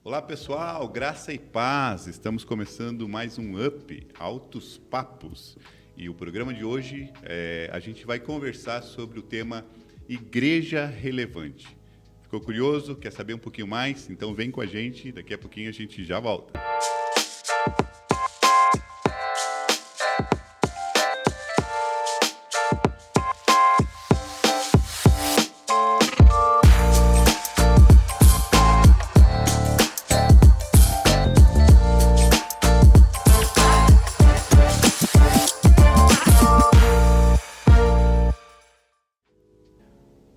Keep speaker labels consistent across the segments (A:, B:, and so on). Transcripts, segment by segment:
A: Olá pessoal, graça e paz, estamos começando mais um UP, Altos Papos, e o programa de hoje a gente vai conversar sobre o tema Igreja Relevante. Ficou curioso? Quer saber um pouquinho mais? Então vem com a gente, daqui a pouquinho a gente já volta.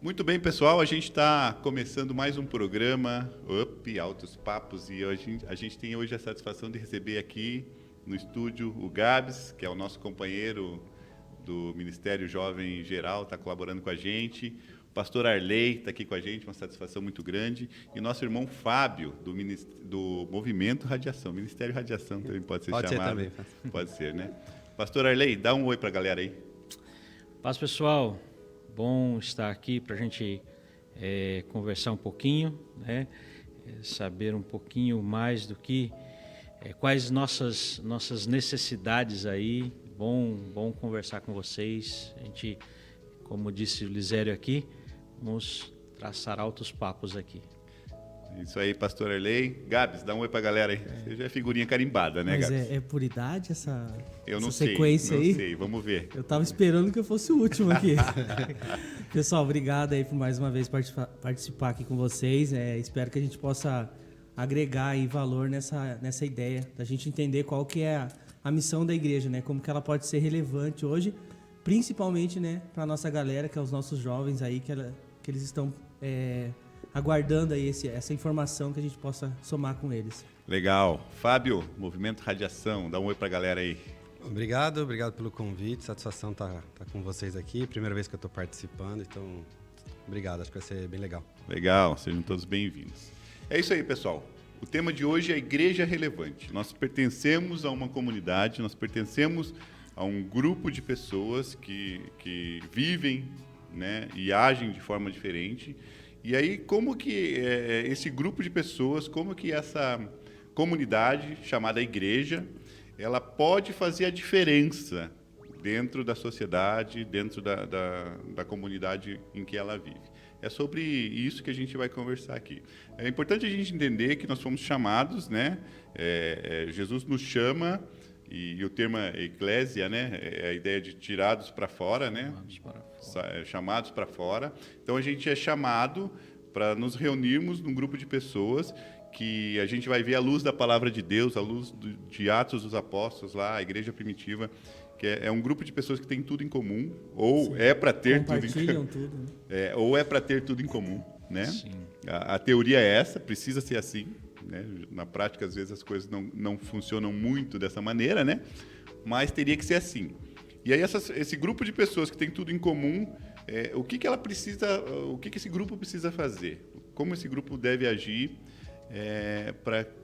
A: Muito bem, pessoal, a gente está começando mais um programa UP, Altos Papos, e a gente tem hoje a satisfação de receber aqui no estúdio o Gabs, que é o nosso companheiro do Ministério Jovem Geral, está colaborando com a gente. O pastor Arley está aqui com a gente, uma satisfação muito grande. E o nosso irmão Fábio, do Movimento Radiação, Ministério Radiação também pode ser chamado.
B: Pode ser também.
A: Pode ser, né? Pastor Arley, dá um oi para a galera aí.
C: Paz, pessoal. Bom estar aqui para a gente conversar um pouquinho, né? Saber um pouquinho mais do que quais nossas necessidades aí. Bom conversar com vocês. A gente, como disse o Lisério aqui, vamos traçar altos papos aqui.
A: Isso aí, pastor Arley. Gabs, dá um oi pra galera aí. Você já é figurinha carimbada, né,
D: Mas
A: Gabs?
D: é por idade essa
A: Eu
D: sequência aí?
A: não sei, vamos ver.
D: Eu tava esperando que eu fosse o último aqui. Pessoal, obrigado aí por mais uma vez participar aqui com vocês. Espero que a gente possa agregar aí valor nessa ideia, da gente entender qual que é a missão da igreja, né? Como que ela pode ser relevante hoje, principalmente, né, para nossa galera, que é os nossos jovens aí, que eles estão aguardando aí essa informação que a gente possa somar com eles.
A: Legal. Fábio, Movimento Radiação, dá um oi pra galera aí.
B: Obrigado pelo convite, satisfação tá com vocês aqui, primeira vez que eu estou participando, então obrigado, acho que vai ser bem legal.
A: Legal, sejam todos bem-vindos. É isso aí, pessoal. O tema de hoje é Igreja Relevante. Nós pertencemos a uma comunidade, nós pertencemos a um grupo de pessoas que vivem, né, e agem de forma diferente. E aí, como que esse grupo de pessoas, como que essa comunidade chamada igreja, ela pode fazer a diferença dentro da sociedade, dentro da comunidade em que ela vive? É sobre isso que a gente vai conversar aqui. É importante a gente entender que nós fomos chamados, né? Jesus nos chama, e o termo eclésia, né? É a ideia de tirados para fora, né? Chamados para fora. Então a gente é chamado para nos reunirmos num grupo de pessoas que a gente vai ver a luz da palavra de Deus, a luz de Atos dos Apóstolos lá, a igreja primitiva, que é um grupo de pessoas que tem tudo em comum, ou Sim. É para ter tudo em comum.
D: Tudo, né?
A: Ou é para ter tudo em comum, né?
C: Sim.
A: A teoria é essa, precisa ser assim, né? Na prática, às vezes, as coisas não funcionam muito dessa maneira, né? Mas teria que ser assim. E aí, esse grupo de pessoas que tem tudo em comum, o que ela precisa, o que esse grupo precisa fazer? Como esse grupo deve agir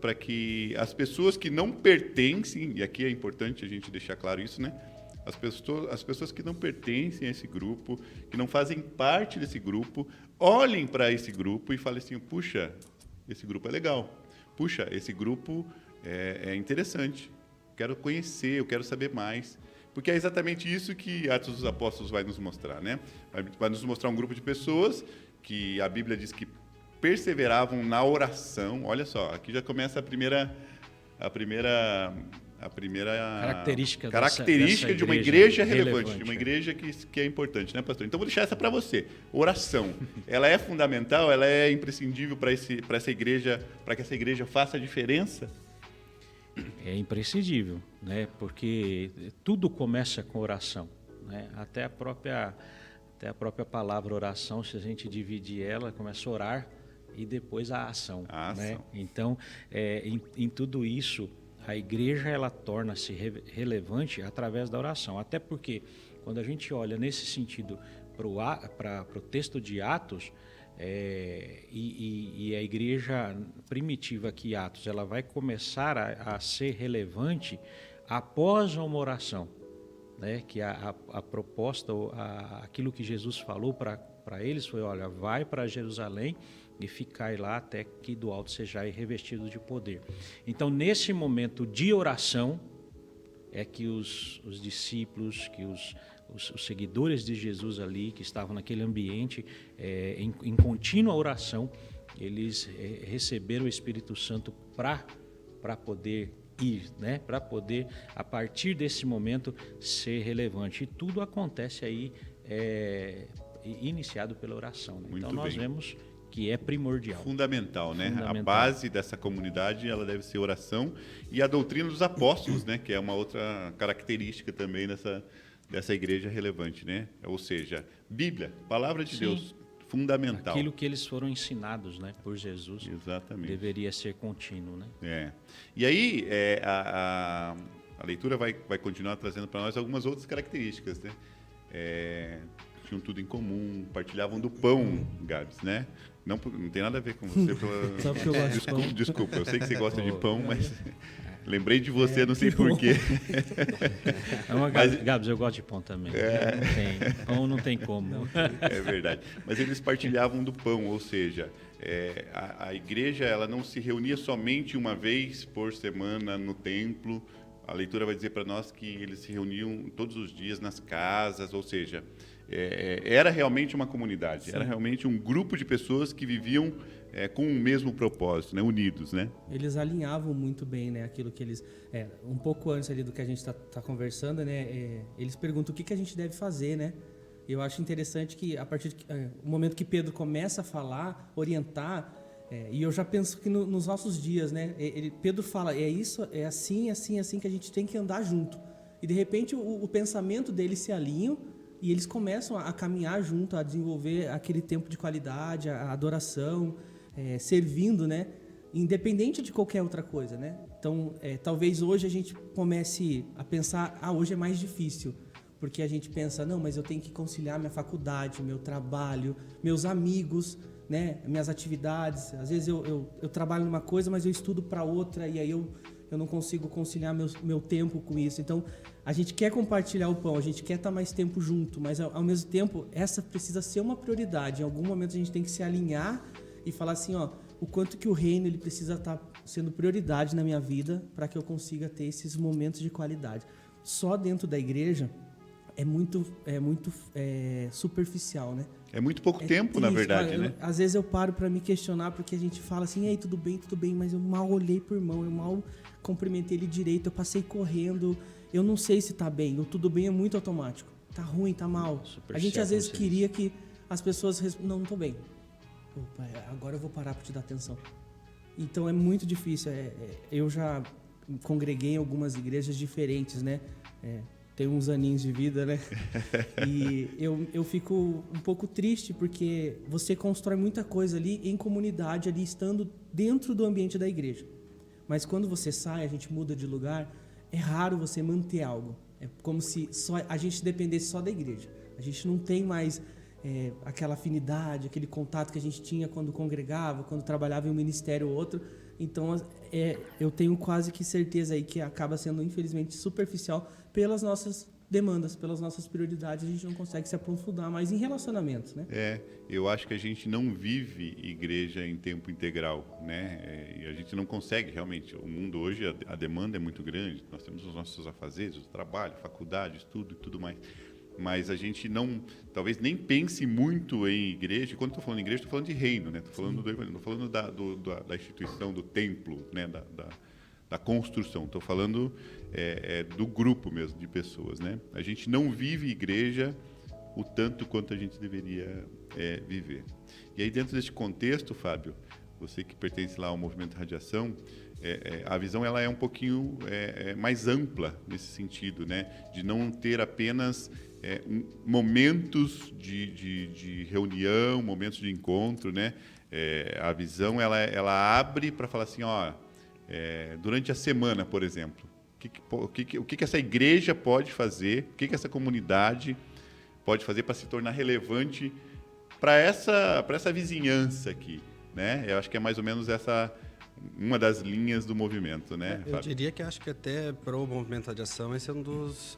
A: para que as pessoas que não pertencem, e aqui é importante a gente deixar claro isso, né? As pessoas que não pertencem a esse grupo, que não fazem parte desse grupo, olhem para esse grupo e falem assim: puxa, esse grupo é legal. Puxa, esse grupo é interessante. Quero conhecer, eu quero saber mais. Porque é exatamente isso que Atos dos Apóstolos vai nos mostrar, né? Vai nos mostrar um grupo de pessoas que a Bíblia diz que perseveravam na oração. Olha só, aqui já começa a primeira característica de uma igreja relevante, de uma igreja que é importante, né, pastor? Então vou deixar essa para você. Oração, ela é fundamental, ela é imprescindível para essa igreja, para que essa igreja faça a diferença?
C: É imprescindível, né? Porque tudo começa com oração, né? Até a própria palavra oração, se a gente dividir ela, começa a orar e depois a ação. Né? Então, em tudo isso, a igreja ela torna-se relevante através da oração. Até porque, quando a gente olha nesse sentido para o texto de Atos, e a igreja primitiva aqui, Atos, ela vai começar a ser relevante após uma oração, né? Que a proposta, aquilo que Jesus falou para eles foi: olha, vai para Jerusalém e ficai lá até que do alto sejais revestidos de poder. Então, nesse momento de oração, é que os discípulos, que os seguidores de Jesus ali, que estavam naquele ambiente, em contínua oração, eles receberam o Espírito Santo para poder ir, né? Para poder, a partir desse momento, ser relevante. E tudo acontece aí iniciado pela oração. Né? Então, nós vemos que é primordial.
A: Fundamental, né?
C: Fundamental.
A: A base dessa comunidade, ela deve ser oração e a doutrina dos apóstolos, né? Que é uma outra característica também dessa igreja relevante, né? Ou seja, Bíblia, Palavra de Deus, fundamental.
C: Aquilo que eles foram ensinados, né, por Jesus.
A: Exatamente.
C: Deveria ser contínuo, né?
A: E aí, a leitura vai continuar trazendo para nós algumas outras características, né? Tinham tudo em comum, partilhavam do pão, Gabs, né? Não tem nada a ver com você.
D: Só porque eu gosto de pão.
A: Desculpa, eu sei que você gosta de pão, mas lembrei de você, não sei porquê.
C: Gabs, eu gosto de pão também. Pão não tem como.
A: É verdade. Mas eles partilhavam do pão, ou seja, a igreja ela não se reunia somente uma vez por semana no templo. A leitura vai dizer para nós que eles se reuniam todos os dias nas casas, ou seja, era realmente uma comunidade, Sim. Era realmente um grupo de pessoas que viviam com o mesmo propósito, né, unidos, né? Eles
D: alinhavam muito bem, né, aquilo que eles... um pouco antes ali do que a gente está conversando, né, eles perguntam o que a gente deve fazer, né? Eu acho interessante que, a partir do momento que Pedro começa a falar, orientar, e eu já penso que nos nossos dias, né, Pedro fala, é assim que a gente tem que andar junto. E, de repente, o pensamento deles se alinha e eles começam a caminhar junto, a desenvolver aquele tempo de qualidade, a adoração, servindo, né? Independente de qualquer outra coisa, né? Então, talvez hoje a gente comece a pensar, hoje é mais difícil, porque a gente pensa, não, mas eu tenho que conciliar minha faculdade, meu trabalho, meus amigos, né? Minhas atividades. Às vezes eu trabalho numa coisa, mas eu estudo para outra, e aí eu não consigo conciliar meu tempo com isso. Então, a gente quer compartilhar o pão, a gente quer estar mais tempo junto, mas ao mesmo tempo, essa precisa ser uma prioridade. Em algum momento a gente tem que se alinhar e falar assim, o quanto que o reino ele precisa estar sendo prioridade na minha vida para que eu consiga ter esses momentos de qualidade. Só dentro da igreja é muito superficial, né?
A: É muito pouco tempo, triste, na verdade, né?
D: Às vezes eu paro para me questionar, porque a gente fala assim, ei, tudo bem, mas eu mal olhei pro irmão, eu mal cumprimentei ele direito, eu passei correndo, eu não sei se tá bem, o tudo bem é muito automático, tá ruim, tá mal. A gente às vezes queria que as pessoas não tô bem. Opa, agora eu vou parar para te dar atenção. Então é muito difícil, eu já congreguei em algumas igrejas diferentes, né? Tem uns aninhos de vida, né? E eu fico um pouco triste porque você constrói muita coisa ali em comunidade, ali estando dentro do ambiente da igreja. Mas quando você sai, a gente muda de lugar, é raro você manter algo. É como se a gente dependesse só da igreja. A gente não tem mais aquela afinidade, aquele contato que a gente tinha quando congregava, quando trabalhava em um ministério ou outro. Então, eu tenho quase que certeza aí que acaba sendo, infelizmente, superficial pelas nossas demandas, pelas nossas prioridades. A gente não consegue se aprofundar mais em relacionamentos, né?
A: Eu acho que a gente não vive igreja em tempo integral, né? E a gente não consegue, realmente. O mundo hoje, a demanda é muito grande. Nós temos os nossos afazeres, o trabalho, faculdade, estudo e tudo mais. Mas a gente talvez nem pense muito em igreja. E quando estou falando em igreja, estou falando de reino, né? Estou falando da instituição, do templo, né? Da construção. Estou falando do grupo mesmo de pessoas, né? A gente não vive igreja o tanto quanto a gente deveria viver. E aí, dentro desse contexto, Fábio, você que pertence lá ao movimento Radiação, a visão ela é um pouquinho mais ampla nesse sentido, né? De não ter apenas momentos de reunião, momentos de encontro, né? A visão ela abre para falar assim, durante a semana, por exemplo, o que essa igreja pode fazer, o que essa comunidade pode fazer para se tornar relevante para essa vizinhança aqui, né? Eu acho que é mais ou menos uma das linhas do movimento, né,
B: Eu diria que acho que até para o movimento de ação esse é um dos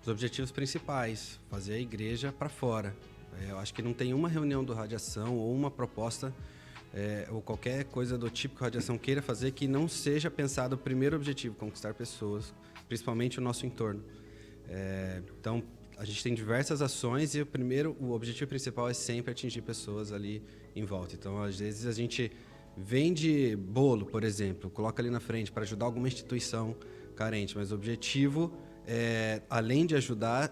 B: objetivos principais, fazer a igreja para fora. Eu acho que não tem uma reunião do Radiação ou uma proposta ou qualquer coisa do tipo que a Radiação queira fazer que não seja pensado o primeiro objetivo, conquistar pessoas, principalmente o nosso entorno. Então, a gente tem diversas ações e o objetivo principal é sempre atingir pessoas ali em volta. Então, às vezes, a gente vende bolo, por exemplo, coloca ali na frente para ajudar alguma instituição carente, mas o objetivo, além de ajudar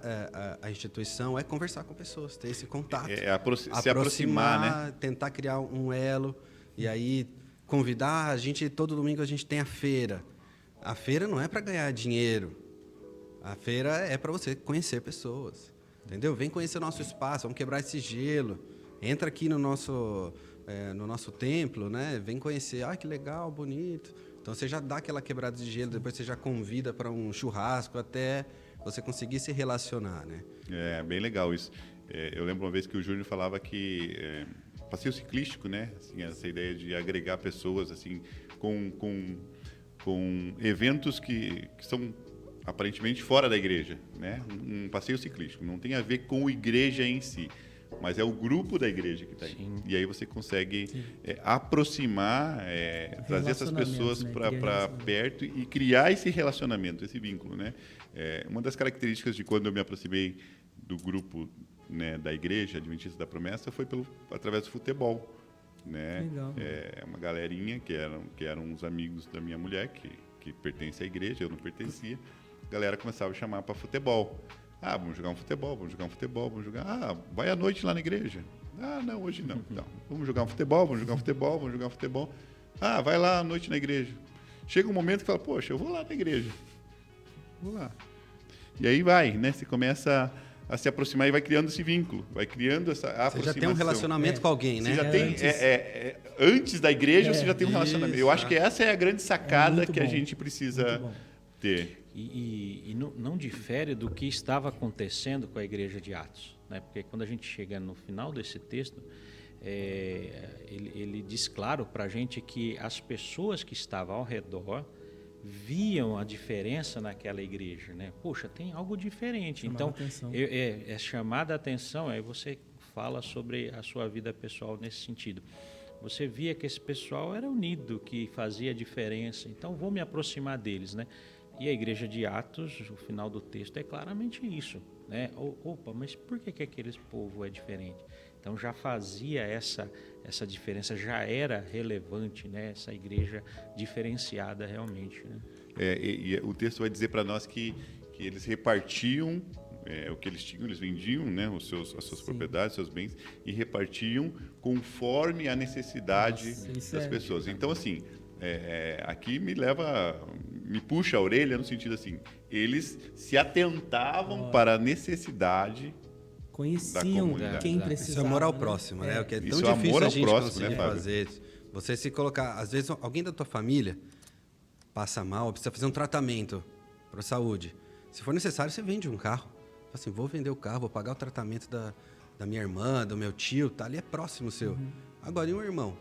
B: a instituição, é conversar com pessoas, ter esse contato.
A: Se aproximar, né?
B: Tentar criar um elo e aí convidar a gente. Todo domingo a gente tem a feira. A feira não é para ganhar dinheiro. A feira é para você conhecer pessoas, entendeu? Vem conhecer o nosso espaço, vamos quebrar esse gelo. Entra aqui no nosso templo, né? Vem conhecer. Ah, que legal, bonito. Então, você já dá aquela quebrada de gelo, depois você já convida para um churrasco até você conseguir se relacionar, né?
A: É, bem legal isso. Eu lembro uma vez que o Júnior falava que passeio ciclístico, né? Assim, essa ideia de agregar pessoas assim, com eventos que são aparentemente fora da igreja, né? Um passeio ciclístico não tem a ver com a igreja em si, mas é o grupo da igreja que está aí. Sim. E aí você consegue aproximar, trazer essas pessoas, né, para perto e criar esse relacionamento, esse vínculo, né? Uma das características de quando eu me aproximei do grupo, né, da igreja Adventista da Promessa foi através do futebol, né?
D: Legal.
A: Uma galerinha que eram uns amigos da minha mulher que pertence à igreja, eu não pertencia. A galera começava a chamar para futebol. Ah, vamos jogar um futebol, vamos jogar um futebol, vamos jogar... Ah, vai à noite lá na igreja. Ah, não, hoje não. Então, vamos jogar um futebol, vamos jogar um futebol, vamos jogar um futebol. Ah, vai lá à noite na igreja. Chega um momento que fala, poxa, eu vou lá na igreja. Vou lá. E aí vai, né? Você começa a se aproximar e vai criando esse vínculo, vai criando essa aproximação.
B: Você já tem um relacionamento com alguém, né?
A: Você já tem... Antes da igreja, você já tem um relacionamento. Eu acho que essa é a grande sacada que a gente precisa ter.
C: E não difere do que estava acontecendo com a igreja de Atos, né? Porque quando a gente chega no final desse texto, ele diz claro para a gente que as pessoas que estavam ao redor viam a diferença naquela igreja, né? Poxa, tem algo diferente. Então, é chamada a atenção, aí você fala sobre a sua vida pessoal nesse sentido. Você via que esse pessoal era unido, que fazia diferença, então vou me aproximar deles, né? E a igreja de Atos, o final do texto é claramente isso, né? Opa, mas por que aquele povo é diferente? Então já fazia essa diferença, já era relevante, né? Essa igreja diferenciada realmente, né?
A: E o texto vai dizer para nós que eles repartiam o que eles tinham, eles vendiam, né, as suas propriedades, seus bens, e repartiam conforme a necessidade das pessoas. Então, assim, aqui me puxa a orelha no sentido assim, eles se atentavam para a necessidade,
D: conheciam quem precisava.
B: Isso é amor ao próximo, né? O que é tão difícil a gente conseguir fazer. Você se colocar, às vezes alguém da tua família passa mal, precisa fazer um tratamento para a saúde. Se for necessário, você vende um carro. Assim, vou vender o carro, vou pagar o tratamento da minha irmã, do meu tio, tá ali, é próximo seu. Agora, e um irmão?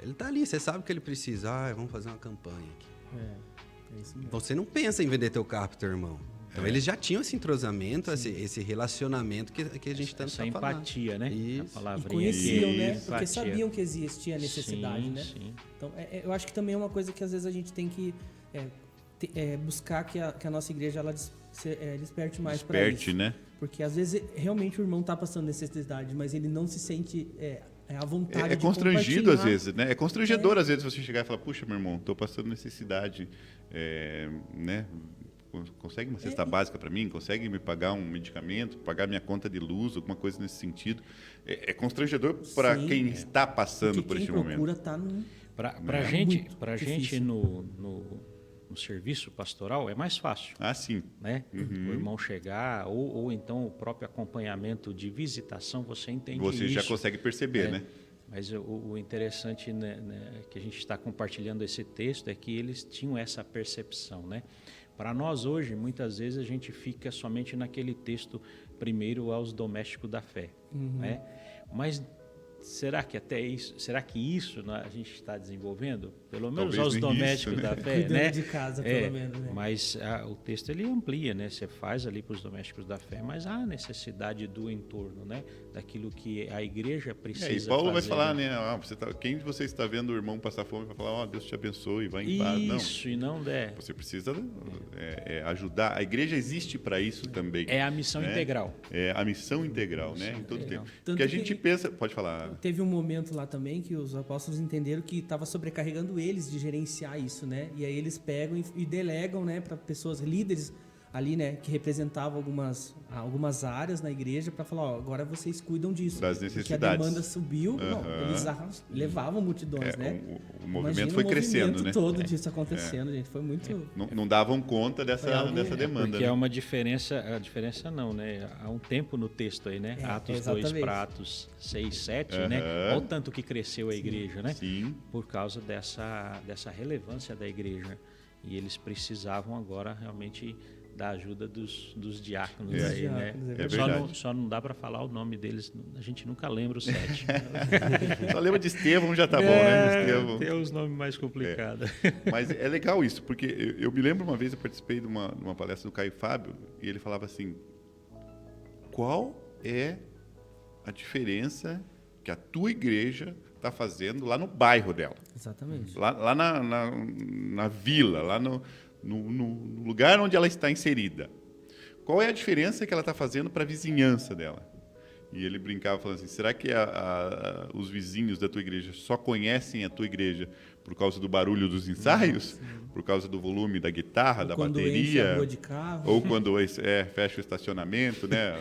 B: Ele tá ali, você sabe que ele precisa. Vamos fazer uma campanha aqui.
D: É isso mesmo.
B: Você não pensa em vender teu carro pro teu irmão. Então, eles já tinham esse entrosamento, esse relacionamento que a gente tanto está falando.
C: Essa empatia, né?
B: Isso.
C: A palavrinha.
D: E conheciam, né?
C: Empatia.
D: Porque sabiam que existia a necessidade, né?
C: Sim.
D: Então, eu acho que também é uma coisa que às vezes a gente tem que buscar que a nossa igreja ela desperte mais para isso.
A: Desperte, né?
D: Porque às vezes realmente o irmão está passando necessidade, mas ele não se sente à vontade de
A: constrangido às
D: compartilhar.
A: vezes, né? É constrangedor às vezes você chegar e falar, puxa, meu irmão, estou passando necessidade, né? Consegue uma cesta básica para mim? Consegue me pagar um medicamento, pagar minha conta de luz, alguma coisa nesse sentido? É constrangedor para quem está passando por este momento.
C: Para a gente no serviço pastoral é mais fácil.
A: Ah, sim.
C: Né? O irmão chegar, ou então o próprio acompanhamento de visitação, você entende
A: Você
C: isso.
A: já consegue perceber, né?
C: Mas o interessante, né, que a gente está compartilhando esse texto é que eles tinham essa percepção, né? Para nós hoje, muitas vezes a gente fica somente naquele texto primeiro aos domésticos da fé, né? Mas será que até isso, será que isso a gente está desenvolvendo? Pelo menos
A: Talvez
C: aos
A: nem
C: domésticos
A: isso, né?
C: da fé,
D: Cuidando
C: né?
D: de casa, pelo menos, né?
C: Mas o texto ele amplia, né? Você faz ali para os domésticos da fé, mas há necessidade do entorno, né? Daquilo que a igreja precisa
A: E Paulo vai
C: fazer,
A: falar, né? Quem você está vendo o irmão passar fome vai falar, Deus te abençoe, vai em paz. Não.
C: Isso, e não der.
A: Você precisa ajudar. A igreja existe para isso também.
C: É a missão
A: né?
C: integral.
A: É a missão integral, né? Em todo
C: integral.
A: tempo.
D: Tanto
A: Porque a
D: que-
A: gente pensa... Pode falar.
D: Teve um momento lá também que os apóstolos entenderam que estava sobrecarregando eles de gerenciar isso, né? E aí eles pegam e delegam, né, para pessoas líderes ali, né, que representavam algumas áreas na igreja para falar, ó, agora vocês cuidam disso.
A: Das
D: Porque
A: necessidades.
D: a demanda subiu, eles levavam multidões, né?
A: O movimento
D: Imagina
A: foi
D: o
A: crescendo,
D: movimento
A: né?
D: todo disso acontecendo, gente. Foi muito...
A: Não davam conta
D: Foi algo-
A: dessa demanda.
C: Porque
A: né?
C: é uma diferença, a diferença não, né? Há um tempo no texto aí, né? Atos 2
D: exatamente.
C: para Atos 6, 7, né? Olha o tanto que cresceu a igreja, né?
A: Sim.
C: Por causa dessa relevância da igreja. E eles precisavam agora realmente da ajuda dos diáconos
A: É.
C: aí, né?
D: É
A: verdade.
C: Só não dá para falar o nome deles, a gente nunca lembra os 7.
A: Só lembra de Estevão, já tá bom, né? Estevão.
C: Tem os nomes mais complicados.
A: Mas é legal isso, porque eu me lembro uma vez, eu participei de uma palestra do Caio Fábio, e ele falava assim, qual é a diferença que a tua igreja está fazendo lá no bairro dela?
D: Exatamente.
A: Lá na vila, lá no lugar onde ela está inserida. Qual é a diferença que ela está fazendo para a vizinhança dela? E ele brincava falando assim, será que os vizinhos da tua igreja só conhecem a tua igreja por causa do barulho dos ensaios? Por causa do volume da guitarra, da
D: Quando enche a
A: bateria?
D: rua de carro.
A: Ou quando fecha o estacionamento, né?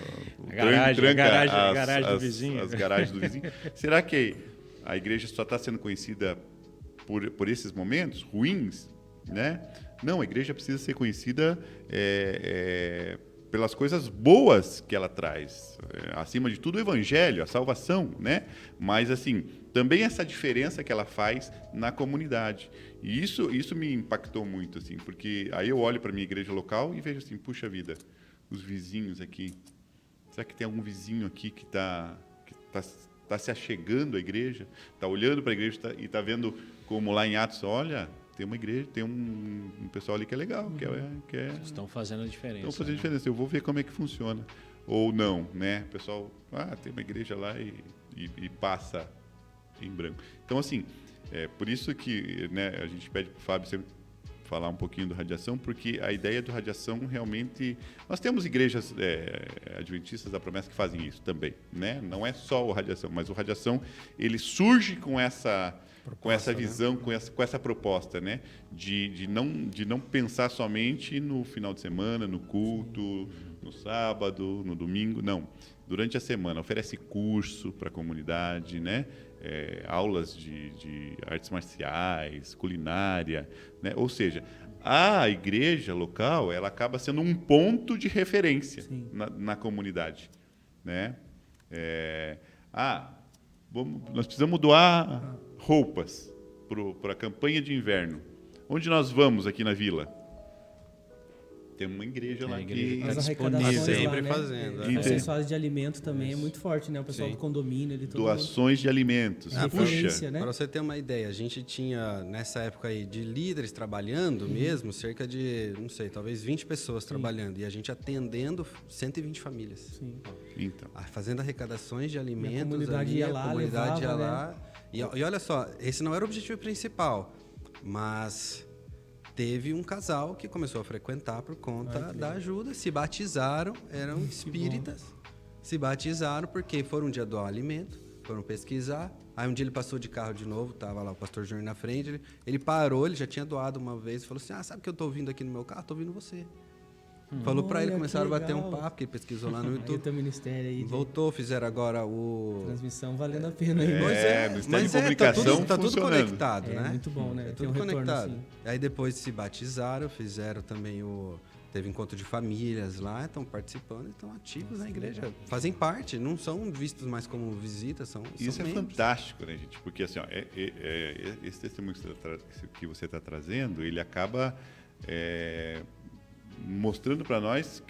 C: A garagem do vizinho.
A: As garagens do vizinho. Será que a igreja só está sendo conhecida por esses momentos ruins, né? Não, a igreja precisa ser conhecida pelas coisas boas que ela traz. Acima de tudo, o evangelho, a salvação, né? Mas, assim, também essa diferença que ela faz na comunidade. E isso me impactou muito, assim, porque aí eu olho para a minha igreja local e vejo assim, puxa vida, os vizinhos aqui. Será que tem algum vizinho aqui que está se achegando à igreja? Está olhando para a igreja e está vendo como lá em Atos, olha... Tem uma igreja, tem um pessoal ali que é legal, que é
C: Estão fazendo a diferença.
A: estão fazendo diferença. Eu vou ver como é que funciona. Ou não, né? O pessoal, tem uma igreja lá e passa em branco. Então, assim, por isso que, né, a gente pede para o Fábio sempre falar um pouquinho do Radiação, porque a ideia do Radiação realmente... Nós temos igrejas adventistas da promessa que fazem isso também, né? Não é só o Radiação, mas o Radiação, ele surge com essa visão, né? com essa proposta, né? De não pensar somente no final de semana, no culto, no sábado, no domingo, não. Durante a semana, oferece curso para a comunidade, né? Aulas de artes marciais, culinária, né? Ou seja, a igreja local ela acaba sendo um ponto de referência na comunidade, né? Nós precisamos doar roupas para a campanha de inverno. Onde nós vamos aqui na vila? Tem uma igreja lá que...
D: As
B: Tá
D: arrecadações lá,
B: sempre
D: né?
B: fazendo,
D: As acessórios de alimento também é muito forte, né? O pessoal
B: Sim.
D: do condomínio ali, todo
A: Doações de alimentos.
D: mundo.
A: Puxa,
D: Referência, né?
B: Para você ter uma ideia, a gente tinha, nessa época aí, de líderes trabalhando mesmo, cerca de, não sei, talvez 20 pessoas trabalhando. E a gente atendendo 120 famílias.
D: Sim.
A: então.
B: Fazendo arrecadações de alimentos.
D: comunidade
B: ali,
D: ia lá,
B: a comunidade ia
D: levava,
B: lá. E olha só, esse não era o objetivo principal, mas teve um casal que começou a frequentar por conta da ajuda, se batizaram, eram espíritas, se batizaram porque foram um dia doar alimento, foram pesquisar. Aí um dia ele passou de carro de novo, tava lá o pastor Júnior na frente, ele parou, ele já tinha doado uma vez e falou assim, sabe que eu tô ouvindo aqui no meu carro? Tô ouvindo você. Falou pra ele,
D: Olha,
B: começaram a
D: que
B: bater um
D: legal.
B: papo, que ele pesquisou lá no
D: Aí o
B: YouTube.
D: teu ministério aí de
B: Voltou, fizeram agora o...
D: transmissão valendo a pena. Aí.
A: Ministério de
B: tá
A: Comunicação
B: tudo
A: funcionando.
B: conectado,
D: É
B: né?
D: muito bom, né?
B: É
D: Tem
B: tudo
D: um retorno,
B: conectado.
D: assim.
B: Aí depois se batizaram, fizeram também teve encontro de famílias lá, estão participando, estão ativos na igreja. Fazem parte, não são vistos mais como visitas, são
A: Isso é
B: membros.
A: fantástico, né, gente? Porque assim, esse testemunho que você está trazendo, ele acaba mostrando para nós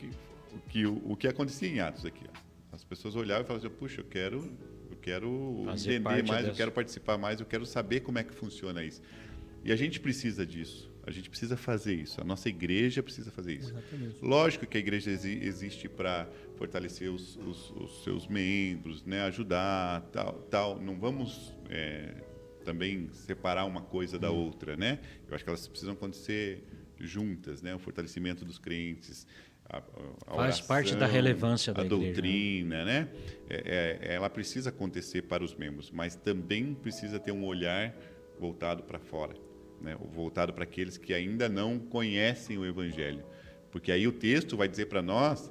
A: o que acontecia em Atos aqui. Ó. As pessoas olhavam e falavam assim, puxa, eu quero
C: Fazer
A: entender
C: parte
A: mais, eu
C: dessa.
A: quero participar mais, eu quero saber como é que funciona isso. E a gente precisa disso, a gente precisa fazer isso, a nossa igreja precisa fazer isso.
D: Exatamente.
A: Lógico que a igreja existe para fortalecer os seus membros, né, ajudar, tal. Não vamos também separar uma coisa da outra, né? Eu acho que elas precisam acontecer juntas, né? O fortalecimento dos crentes, a
C: Faz
A: oração,
C: parte da relevância da
A: a
C: igreja,
A: doutrina, né? Ela precisa acontecer para os membros, mas também precisa ter um olhar voltado para fora, né? Voltado para aqueles que ainda não conhecem o Evangelho. Porque aí o texto vai dizer para nós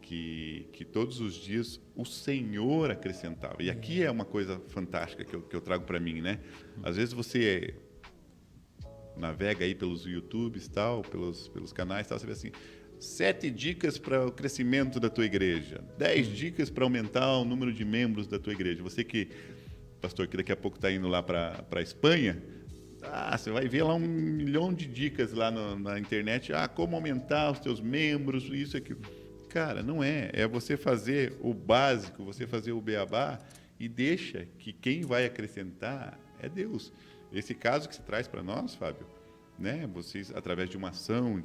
A: que todos os dias o Senhor acrescentava. E aqui é uma coisa fantástica que eu trago para mim, né? Às vezes você navega aí pelos YouTubes, tal, pelos canais, tal, você vê assim, 7 dicas para o crescimento da tua igreja, 10 dicas para aumentar o número de membros da tua igreja. Você que, pastor, que daqui a pouco está indo lá para a Espanha, você vai ver lá 1 milhão de dicas lá na internet, como aumentar os teus membros, isso, aquilo. Cara, não é. É você fazer o básico, você fazer o beabá e deixa que quem vai acrescentar é Deus. Esse caso que se traz para nós, Fábio, né? Vocês, através de uma ação,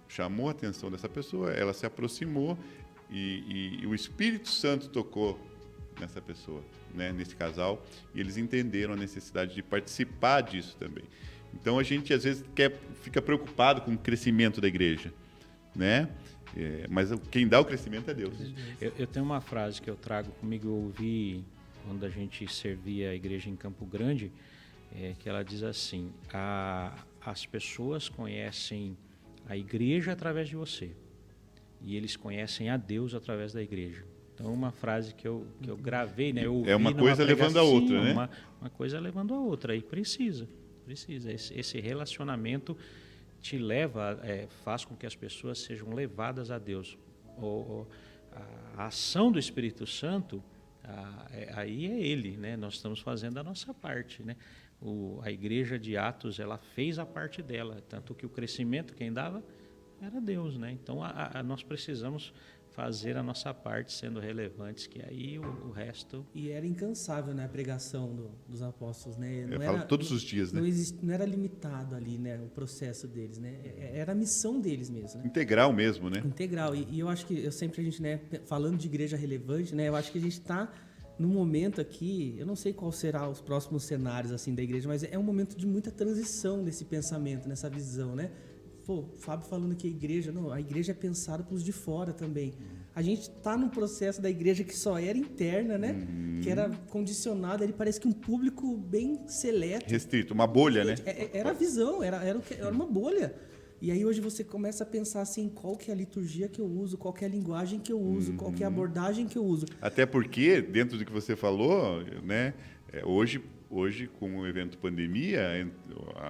A: chamou a atenção dessa pessoa, ela se aproximou e o Espírito Santo tocou nessa pessoa, né? Nesse casal, e eles entenderam a necessidade de participar disso também. Então, a gente, às vezes, fica preocupado com o crescimento da igreja, né? Mas quem dá o crescimento é Deus.
C: Eu tenho uma frase que eu trago comigo, eu ouvi quando a gente servia a igreja em Campo Grande, que ela diz assim, as pessoas conhecem a igreja através de você e eles conhecem a Deus através da igreja. Então, uma frase que eu gravei, né? Eu
A: uma coisa levando a outra, né?
C: Uma coisa levando a outra, e precisa. Esse relacionamento te leva, faz com que as pessoas sejam levadas a Deus. A ação do Espírito Santo, aí é Ele, né? Nós estamos fazendo a nossa parte, né? A igreja de Atos, ela fez a parte dela, tanto que o crescimento quem dava era Deus, né? Então nós precisamos fazer a nossa parte sendo relevantes, que aí o resto...
D: E era incansável, né, a pregação dos apóstolos, né?
A: Eu falo todos os dias, né?
D: Não era limitado ali, né, o processo deles, né? Era a missão deles mesmo, né?
A: Integral mesmo, né?
D: Integral. E eu acho que a gente, né, falando de igreja relevante, né, eu acho que a gente está num momento aqui, eu não sei qual será os próximos cenários assim da igreja, mas é um momento de muita transição nesse pensamento, nessa visão, né? Pô, o Fábio falando que a igreja é pensada para os de fora também. A gente está num processo da igreja que só era interna, né? Que era condicionada, ele parece que um público bem seleto.
A: Restrito, uma bolha, né?
D: Era a visão, era uma bolha. E aí hoje você começa a pensar assim, qual que é a liturgia que eu uso, qual que é a linguagem que eu uso, qual que é a abordagem que eu uso.
A: Até porque, dentro do que você falou, né? Hoje com o evento pandemia,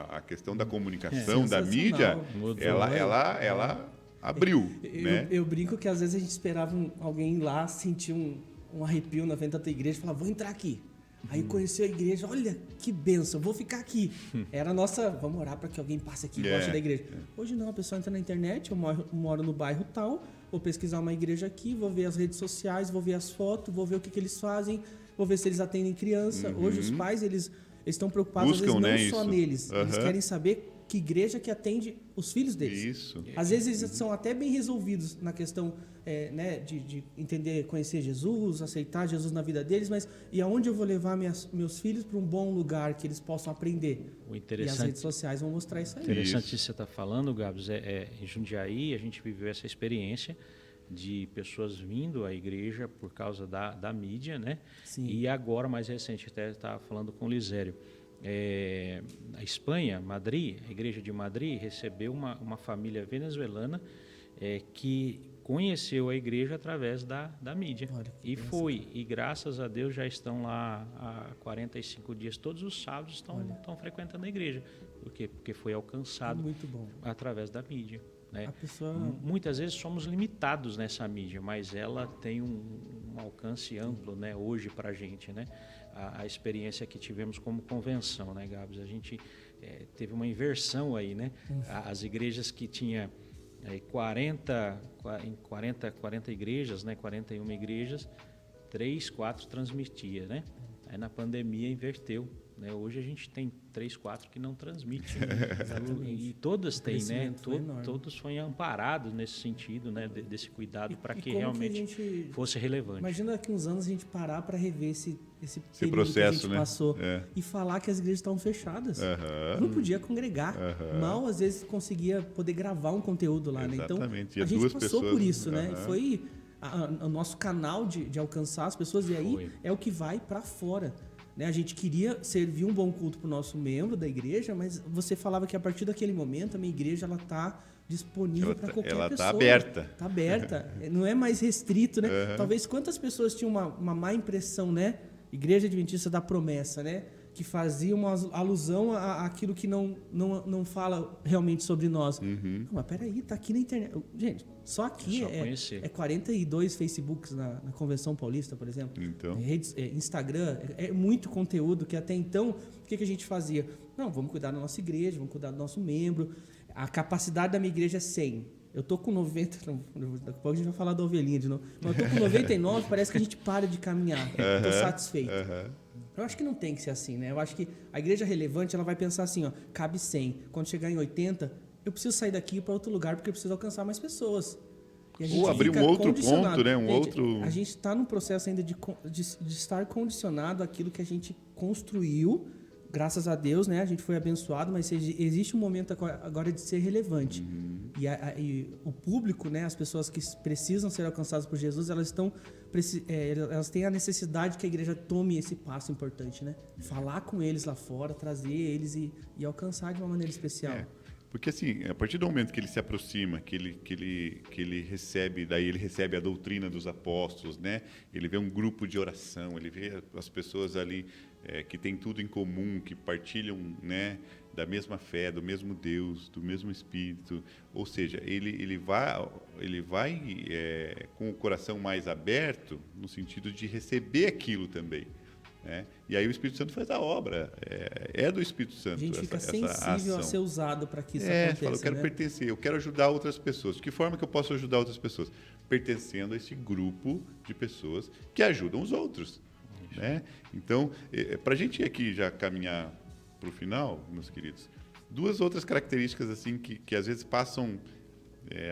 A: a questão da comunicação, da mídia, ela abriu, né?
D: Eu brinco que às vezes a gente esperava alguém lá sentir um arrepio na frente da tua igreja e falar, vou entrar aqui. Aí conheceu a igreja, olha que bênção, vou ficar aqui. Era a nossa, vamos orar para que alguém passe aqui e goste da igreja. Hoje não, a pessoa entra na internet, eu moro no bairro tal, vou pesquisar uma igreja aqui, vou ver as redes sociais, vou ver as fotos, vou ver o que eles fazem, vou ver se eles atendem criança. Hoje os pais, eles estão preocupados,
A: buscam,
D: às vezes, não
A: né,
D: só
A: isso.
D: neles. Eles querem saber que igreja que atende os filhos deles.
A: Isso.
D: Às vezes eles são até bem resolvidos na questão né, de entender, conhecer Jesus, aceitar Jesus na vida deles, mas e aonde eu vou levar meus filhos para um bom lugar que eles possam aprender? E as redes sociais vão mostrar isso aí.
C: Interessante isso que você está falando, Gabs. Em Jundiaí, a gente viveu essa experiência de pessoas vindo à igreja por causa da mídia, né?
D: Sim.
C: E agora, mais recente, até estava falando com o Lisério, a Espanha, Madrid, a igreja de Madrid recebeu uma família venezuelana que conheceu a igreja através da mídia.
D: Olha,
C: e foi, e graças a Deus já estão lá há 45 dias, todos os sábados estão frequentando a igreja, porque foi alcançado
D: muito bom.
C: através da mídia. Né?
D: A pessoa...
C: Muitas vezes somos limitados nessa mídia, mas ela tem um alcance amplo, né, hoje para a gente, né? A experiência que tivemos como convenção, né, Gabs? A gente teve uma inversão aí, né? As igrejas que tinha 40 igrejas, né, 41 igrejas, 3, 4 transmitia, né? Aí na pandemia inverteu, né? Hoje a gente tem 3, 4 que não transmitem. E todas têm, né? Todos foram amparados nesse sentido, né? Desse cuidado para que realmente fosse relevante.
D: Imagina daqui uns anos a gente parar para rever esse
A: processo,
D: que a gente
A: né?
D: passou e falar que as igrejas estavam fechadas. Não podia congregar. Mal, às vezes, conseguia poder gravar um conteúdo lá, né? Então, a gente passou por isso, né? E foi o nosso canal de alcançar as pessoas, e aí é o que vai para fora. Né? A gente queria servir um bom culto para o nosso membro da igreja, mas você falava que a partir daquele momento a minha igreja está disponível para qualquer pessoa.
A: Ela está aberta.
D: Está aberta. Não é mais restrito, né? Talvez quantas pessoas tinham uma má impressão, né? Igreja Adventista da Promessa, né? Que fazia uma alusão àquilo que não fala realmente sobre nós. Não, mas peraí, tá aqui na internet. Gente, só aqui é 42 Facebooks na Convenção Paulista, por exemplo.
A: Então.
D: Instagram, é muito conteúdo que até então, o que a gente fazia? Não, vamos cuidar da nossa igreja, vamos cuidar do nosso membro. A capacidade da minha igreja é 100. Eu tô com 90, daqui a pouco a gente vai falar da ovelhinha de novo. Mas eu tô com 99, parece que a gente para de caminhar. Tô satisfeito. Eu acho que não tem que ser assim, né? Eu acho que a igreja relevante, ela vai pensar assim, ó, cabe 100. Quando chegar em 80, eu preciso sair daqui para outro lugar porque eu preciso alcançar mais pessoas. E a gente
A: ou abrir um outro ponto, né?
D: A gente está num processo ainda de estar condicionado àquilo que a gente construiu. Graças a Deus, né? A gente foi abençoado, mas existe um momento agora de ser relevante. E o público, né? As pessoas que precisam ser alcançadas por Jesus, elas têm a necessidade que a igreja tome esse passo importante, né? Falar com eles lá fora, trazer eles e alcançar de uma maneira especial.
A: Porque assim, a partir do momento que ele se aproxima, que ele recebe, daí ele recebe a doutrina dos apóstolos, né? Ele vê um grupo de oração, ele vê as pessoas ali que têm tudo em comum, que partilham, né, da mesma fé, do mesmo Deus, do mesmo Espírito. Ou seja, ele vai com o coração mais aberto no sentido de receber aquilo também. E aí o Espírito Santo faz a obra, é do Espírito Santo.
D: A gente fica sensível a ser usado para que isso aconteça.
A: Fala, eu quero pertencer, eu quero ajudar outras pessoas. De que forma que eu posso ajudar outras pessoas? Pertencendo a esse grupo de pessoas que ajudam os outros. Né? Então, para a gente aqui já caminhar para o final, meus queridos, duas outras características assim que às vezes passam,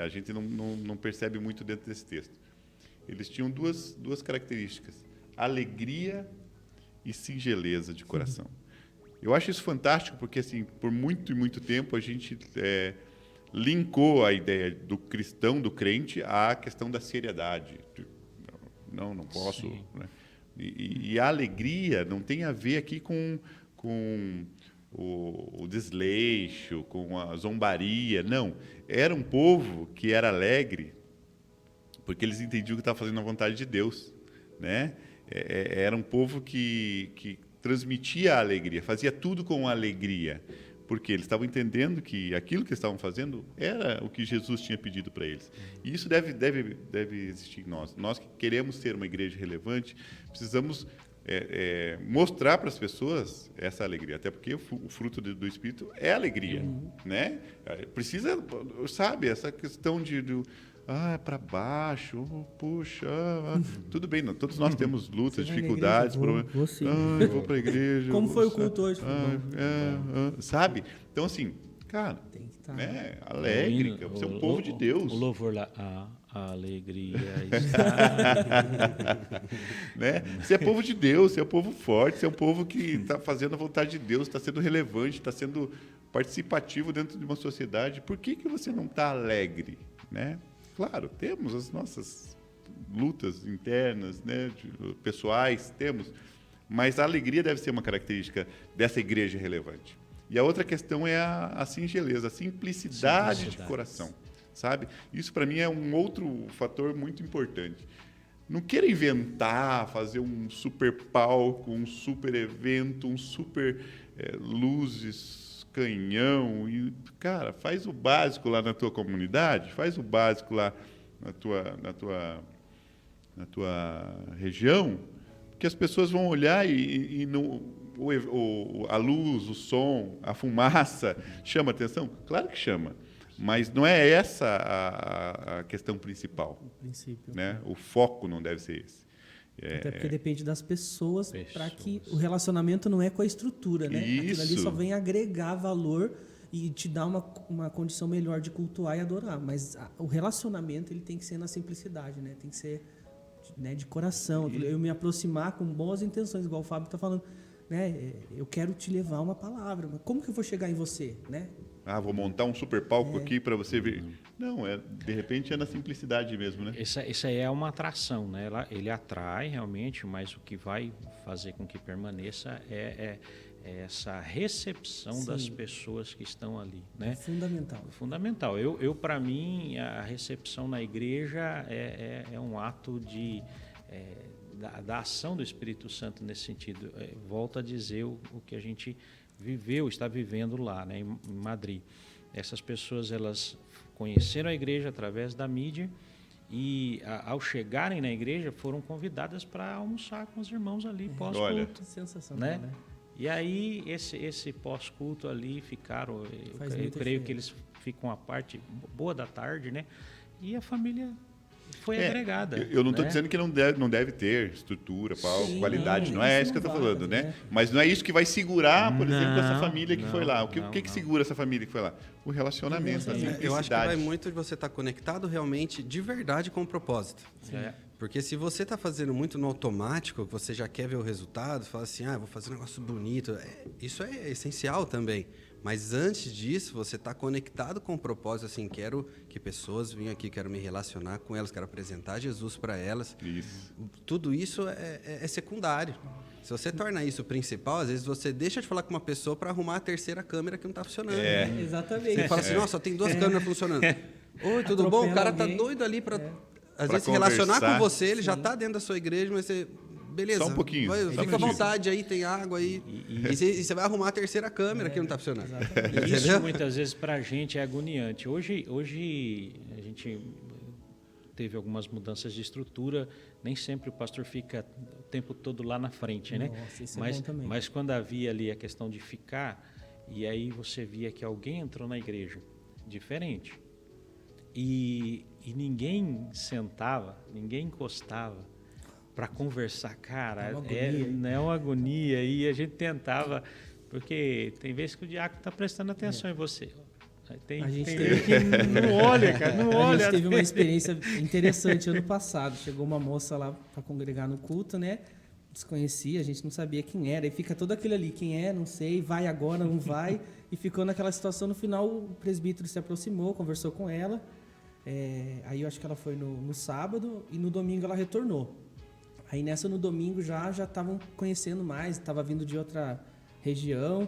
A: a gente não percebe muito dentro desse texto. Eles tinham duas características: alegria e singeleza de coração. Eu acho isso fantástico porque, assim, por muito e muito tempo a gente linkou a ideia do cristão, do crente, à questão da seriedade. Não posso. Né? E a alegria não tem a ver aqui com o desleixo, com a zombaria. Não. Era um povo que era alegre porque eles entendiam que estava fazendo a vontade de Deus, né? Era um povo que transmitia a alegria, fazia tudo com alegria, porque eles estavam entendendo que aquilo que eles estavam fazendo era o que Jesus tinha pedido para eles. E isso deve existir em nós. Nós que queremos ser uma igreja relevante, precisamos mostrar para as pessoas essa alegria, até porque o fruto do Espírito é alegria, né? Precisa, sabe, essa questão de para baixo, puxa, tudo bem, não, todos nós temos lutas, dificuldades, problemas. Vou para a igreja.
D: Como foi o culto hoje?
A: Sabe? Então, assim, cara,
D: tem que estar
A: alegre, você é um povo de Deus.
C: O louvor lá, a alegria está.
A: Né? Você é povo de Deus, você é um povo forte, você é um povo que está fazendo a vontade de Deus, está sendo relevante, está sendo participativo dentro de uma sociedade. Por que você não está alegre? Né? Claro, temos as nossas lutas internas, né, pessoais, temos, mas a alegria deve ser uma característica dessa igreja relevante. E a outra questão é a singeleza, a simplicidade de coração, sabe? Isso, para mim, é um outro fator muito importante. Não queira inventar, fazer um super palco, um super evento, um super luzes, canhão, e, cara, faz o básico lá na tua comunidade, faz o básico lá na tua região, que as pessoas vão olhar e a luz, o som, a fumaça chama atenção? Claro que chama, mas não é essa a questão principal.
D: O princípio.
A: Né? O foco não deve ser esse.
D: Até porque depende das pessoas, para que o relacionamento não é com a estrutura, né? Aquilo ali só vem agregar valor e te dar uma condição melhor de cultuar e adorar. Mas o relacionamento ele tem que ser na simplicidade, né? Tem que ser, né, de coração. Eu me aproximar com boas intenções, igual o Fábio está falando. Né? Eu quero te levar uma palavra. Mas como que eu vou chegar em você, né?
A: Vou montar um super palco aqui para você ver. Não, de repente é na simplicidade mesmo, né?
C: Essa aí é uma atração, né? Ele atrai realmente, mas o que vai fazer com que permaneça é essa recepção das pessoas que estão ali, né?
D: É fundamental.
C: Fundamental. Eu para mim, a recepção na igreja é um ato da ação do Espírito Santo nesse sentido. Volto a dizer o que a gente está vivendo lá, né, em Madrid. Essas pessoas, elas conheceram a igreja através da mídia e, ao chegarem na igreja, foram convidadas para almoçar com os irmãos ali pós-culto.
D: Sensacional, né?
C: E aí, esse pós-culto ali ficaram, eu creio que eles ficam a parte boa da tarde, né? E a família foi agregada.
A: Eu não estou
C: né?
A: dizendo que não deve ter estrutura, qualidade, não é isso que eu estou falando, né? Mas não é isso que vai segurar, por exemplo, essa família que foi lá. O que segura essa família que foi lá? O relacionamento, a simplicidade.
B: Eu acho que vai muito de você estar conectado realmente, de verdade, com o propósito. Porque se você está fazendo muito no automático, você já quer ver o resultado, fala assim, vou fazer um negócio bonito. Isso é essencial também. Mas antes disso, você está conectado com o propósito, assim, quero que pessoas venham aqui, quero me relacionar com elas, quero apresentar Jesus para elas.
A: Isso.
B: Tudo isso é secundário. Se você torna isso o principal, às vezes você deixa de falar com uma pessoa para arrumar a terceira câmera que não está funcionando.
D: Exatamente.
B: Você fala assim, nossa, tem 2 câmeras funcionando. Oi, tudo bom? O cara tá doido ali para, às vezes, se relacionar com você, ele já está dentro da sua igreja, mas você... Beleza,
A: só um pouquinho.
B: Fica à vontade aí, tem água aí. E você vai arrumar a terceira câmera que não está funcionando.
C: Isso muitas vezes para a gente é agoniante. Hoje a gente teve algumas mudanças de estrutura, nem sempre o pastor fica o tempo todo lá na frente, né?
D: Nossa, isso é bom também.
C: Mas quando havia ali a questão de ficar, e aí você via que alguém entrou na igreja diferente, e ninguém sentava, ninguém encostava para conversar, cara, é uma agonia, e a gente tentava, porque tem vezes que o diácono está prestando atenção em você. Tem que não olha, cara, não olha.
D: A gente teve uma experiência interessante ano passado, chegou uma moça lá para congregar no culto, né? Desconhecia, a gente não sabia quem era, e fica todo aquele ali, quem é, não sei, vai agora, não vai, e ficou naquela situação. No final o presbítero se aproximou, conversou com ela, aí eu acho que ela foi no sábado, e no domingo ela retornou. Aí nessa, no domingo, já estavam conhecendo mais, estava vindo de outra região.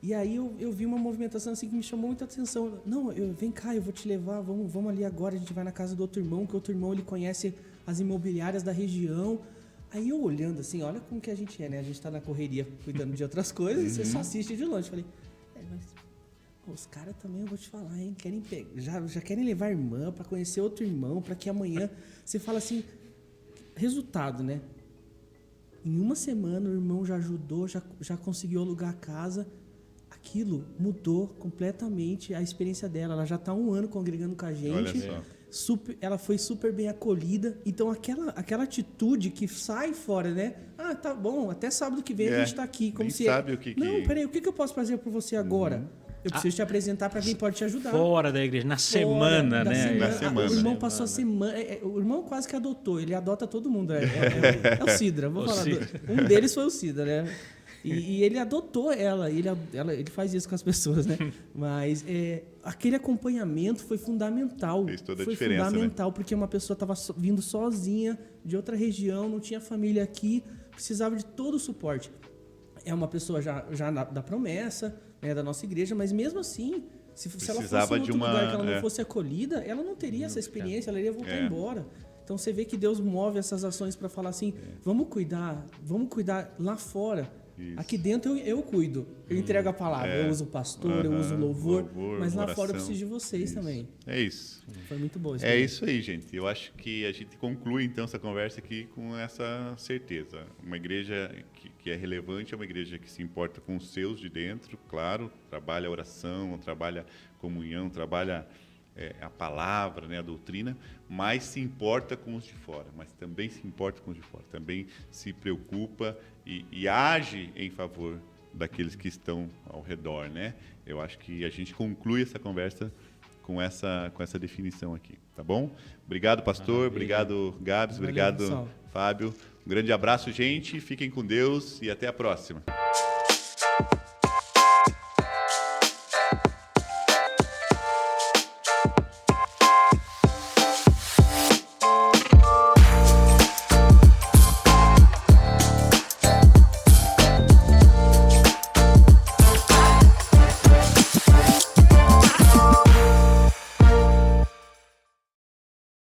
D: E aí eu vi uma movimentação assim que me chamou muita atenção. Não, vem cá, eu vou te levar, vamos ali agora, a gente vai na casa do outro irmão, que o outro irmão ele conhece as imobiliárias da região. Aí eu olhando assim, olha como que a gente é, né? A gente está na correria cuidando de outras coisas e você só assiste de longe. Falei, mas os caras também, eu vou te falar, hein? Querem pegar, já querem levar a irmã para conhecer outro irmão, para que amanhã você fala assim... Resultado, né? Em uma semana o irmão já ajudou, já conseguiu alugar a casa. Aquilo mudou completamente a experiência dela. Ela já está há 1 ano congregando com a gente.
A: Olha só.
D: Ela foi super bem acolhida. Então aquela atitude que sai fora, né? Tá bom, até sábado que vem a gente está aqui. Como se
A: sabe o que
D: Não, peraí, o que eu posso fazer por você agora? Eu preciso te apresentar para quem pode te ajudar.
C: Fora da igreja, na semana, né?
A: Na semana.
D: O irmão passou a semana. O irmão quase que adotou, ele adota todo mundo. É o Sidra, vou falar. Um deles foi o Sidra, né? E ele adotou ela, ele faz isso com as pessoas, né? Mas aquele acompanhamento foi fundamental.
A: Fez toda a
D: foi
A: diferença,
D: fundamental, né? Porque uma pessoa estava vindo sozinha de outra região, não tinha família aqui, precisava de todo o suporte. É uma pessoa já da promessa, né, da nossa igreja, mas mesmo assim, se ela fosse em outro lugar que ela não fosse acolhida, ela não teria essa experiência, ela iria voltar embora. Então você vê que Deus move essas ações para falar assim, vamos cuidar lá fora. Isso. Aqui dentro eu cuido, eu entrego a palavra, eu uso o pastor, eu uso o louvor, mas lá fora eu preciso de vocês também.
A: É isso.
D: Foi muito bom.
A: É isso aí, gente. Eu acho que a gente conclui então essa conversa aqui com essa certeza. Uma igreja que é relevante, é uma igreja que se importa com os seus de dentro, claro, trabalha a oração, trabalha a comunhão, trabalha a palavra, né, a doutrina, mas se importa com os de fora, mas também se importa com os de fora, também se preocupa e age em favor daqueles que estão ao redor, né? Eu acho que a gente conclui essa conversa com essa definição aqui, tá bom? Obrigado, pastor.
C: Maravilha.
A: Obrigado, Gabs.
D: Valeu,
A: Obrigado,
D: pessoal.
A: Fábio. Um grande abraço, gente. Fiquem com Deus e até a próxima.